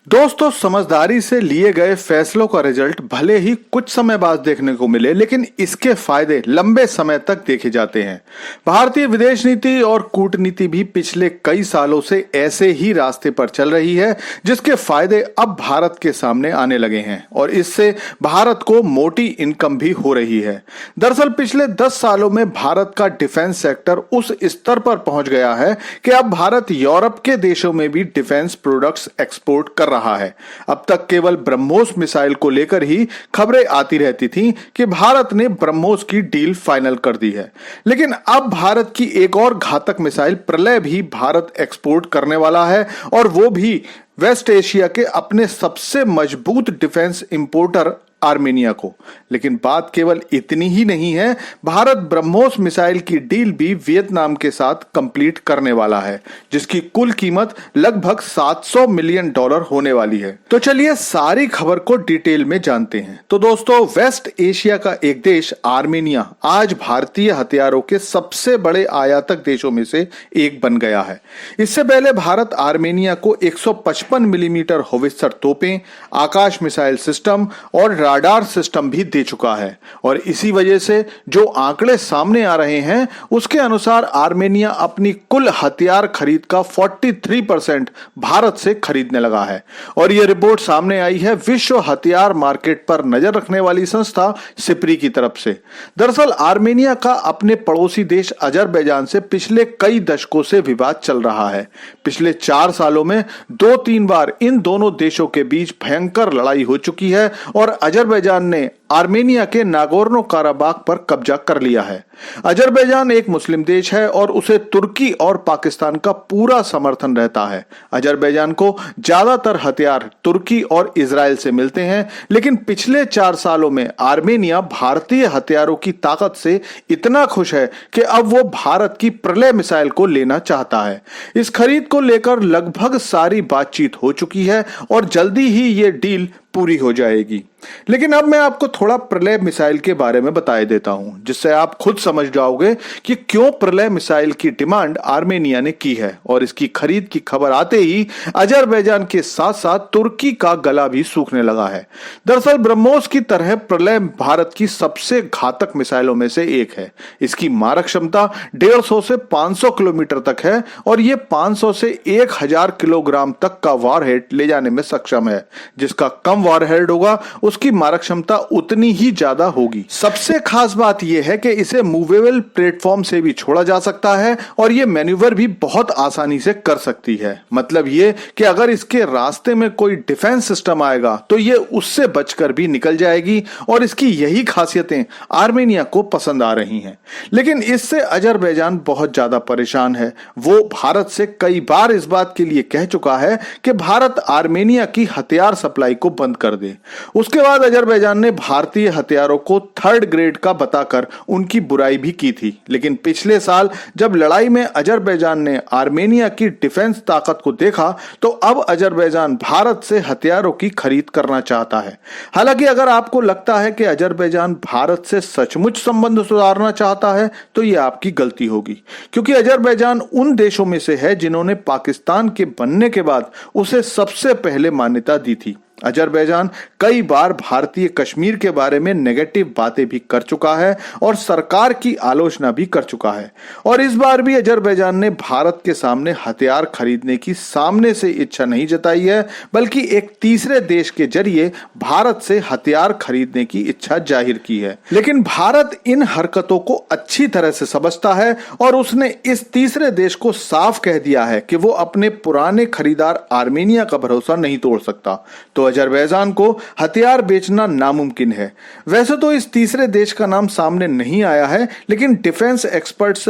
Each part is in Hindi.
दोस्तों, समझदारी से लिए गए फैसलों का रिजल्ट भले ही कुछ समय बाद देखने को मिले, लेकिन इसके फायदे लंबे समय तक देखे जाते हैं। भारतीय विदेश नीति और कूटनीति भी पिछले कई सालों से ऐसे ही रास्ते पर चल रही है, जिसके फायदे अब भारत के सामने आने लगे हैं और इससे भारत को मोटी इनकम भी हो रही है। दरअसल पिछले 10 सालों में भारत का डिफेंस सेक्टर उस स्तर पर पहुंच गया है कि अब भारत यूरोप के देशों में भी डिफेंस प्रोडक्ट्स एक्सपोर्ट कर रहा है। अब तक केवल ब्रह्मोस मिसाइल को लेकर ही खबरें आती रहती थीं कि भारत ने ब्रह्मोस की डील फाइनल कर दी है, लेकिन अब भारत की एक और घातक मिसाइल प्रलय भी भारत एक्सपोर्ट करने वाला है, और वो भी वेस्ट एशिया के अपने सबसे मजबूत डिफेंस इंपोर्टर आर्मेनिया को। लेकिन बात केवल इतनी ही नहीं है, भारत ब्रह्मोस मिसाइल की डील भी वियतनाम के साथ कंप्लीट करने वाला है, जिसकी कुल कीमत लगभग $700 मिलियन होने वाली है। तो चलिए सारी खबर को डिटेल में जानते हैं। तो दोस्तों, वेस्ट एशिया का एक देश आर्मेनिया आज भारतीय हथियारों के सबसे बड़े आयातक देशों में से एक बन गया है। इससे पहले भारत आर्मेनिया को 155 मिलीमीटर होवित्जर तोपें, आकाश मिसाइल सिस्टम और राडार सिस्टम भी दे चुका है, और इसी वजह से जो आंकड़े सामने आ रहे हैं उसके अनुसार आर्मेनिया अपनी कुल हथियार खरीद का 43% भारत से खरीदने लगा है। और यह रिपोर्ट सामने आई है विश्व हथियार मार्केट पर नजर रखने वाली संस्था सिप्री की तरफ से। दरअसल आर्मेनिया का अपने पड़ोसी देश अजरबैजान से पिछले कई दशकों से विवाद चल रहा है। पिछले 4 सालों में 2-3 बार इन दोनों देशों के बीच भयंकर लड़ाई हो चुकी है और अजरबैजान ने आर्मेनिया के नागोर्नो काराबाख पर कब्जा कर लिया है। अजरबैजान एक मुस्लिम देश है और उसे तुर्की और पाकिस्तान का पूरा समर्थन रहता है। अजरबैजान को ज्यादातर हथियार तुर्की और इजराइल से मिलते हैं, लेकिन पिछले 4 सालों में आर्मेनिया भारतीय हथियारों की ताकत से इतना खुश है कि अब वो भारत की प्रलय मिसाइल को लेना चाहता है। इस खरीद को लेकर लगभग सारी बातचीत हो चुकी है और जल्दी ही ये डील पूरी हो जाएगी। लेकिन अब मैं आपको थोड़ा प्रलय मिसाइल के बारे में बता देता हूं, जिससे आप खुद समझ जाओगे कि क्यों प्रलय मिसाइल की डिमांड आर्मेनिया ने की है। और इसकी खरीद की खबर आते ही अजरबैजान के साथ साथ तुर्की का गला भी सूखने लगा है। दरअसल ब्रह्मोस की तरह प्रलय भारत की सबसे घातक मिसाइलों में से एक है। इसकी मारक क्षमता 150 से 500 किलोमीटर तक है और यह 500 से 1000 किलोग्राम तक का वॉरहेड ले जाने में सक्षम है। जिसका कम वॉरहेड होगा उसकी मारक क्षमता उतनी ही ज्यादा होगी। सबसे खास बात यह है कि इसे मूवेबल प्लेटफॉर्म से भी छोड़ा जा सकता है और यह मैन्यूवर भी बहुत आसानी से कर सकती है। मतलब यह कि अगर इसके रास्ते में कोई डिफेंस सिस्टम आएगा तो यह उससे बचकर भी निकल जाएगी, और इसकी यही खासियतें आर्मेनिया को पसंद आ रही हैं। लेकिन इससे अजरबैजान बहुत ज्यादा परेशान है। वो भारत से कई बार इस बात के लिए कह चुका है कि भारत आर्मेनिया की हथियार सप्लाई को बंद कर दे। उसके बाद अजरबैजान ने भारतीय हथियारों को 3rd ग्रेड का बताकर उनकी बुराई भी की थी। लेकिन पिछले साल जब लड़ाई में अजरबैजान ने आर्मेनिया की डिफेंस ताकत को देखा तो अब अजरबैजान भारत से हथियारों की खरीद करना चाहता है। हालांकि अगर आपको लगता है कि अजरबैजान भारत से सचमुच संबंध सुधारना चाहता है तो यह आपकी गलती होगी, क्योंकि अजरबैजान उन देशों में से है जिन्होंने पाकिस्तान के बनने के बाद उसे सबसे पहले मान्यता दी थी। अजरबैजान कई बार भारतीय कश्मीर के बारे में नेगेटिव बातें भी कर चुका है और सरकार की आलोचना भी कर चुका है, और इस बार भी अजरबैजान ने भारत के सामने हथियार खरीदने की सामने से इच्छा नहीं जताई है, बल्कि एक तीसरे देश के जरिए भारत से हथियार खरीदने की इच्छा जाहिर की है। लेकिन भारत इन हरकतों को अच्छी तरह से समझता है और उसने इस तीसरे देश को साफ कह दिया है कि वो अपने पुराने खरीदार आर्मेनिया का भरोसा नहीं तोड़ सकता। तो अजरबैजान को हथियार बेचना नामुमकिन है। वैसे तो इस तीसरे देश का नाम सामने नहीं आया है, लेकिन डिफेंस एक्सपर्ट्स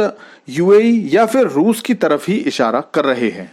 यूएई या फिर रूस की तरफ ही इशारा कर रहे हैं।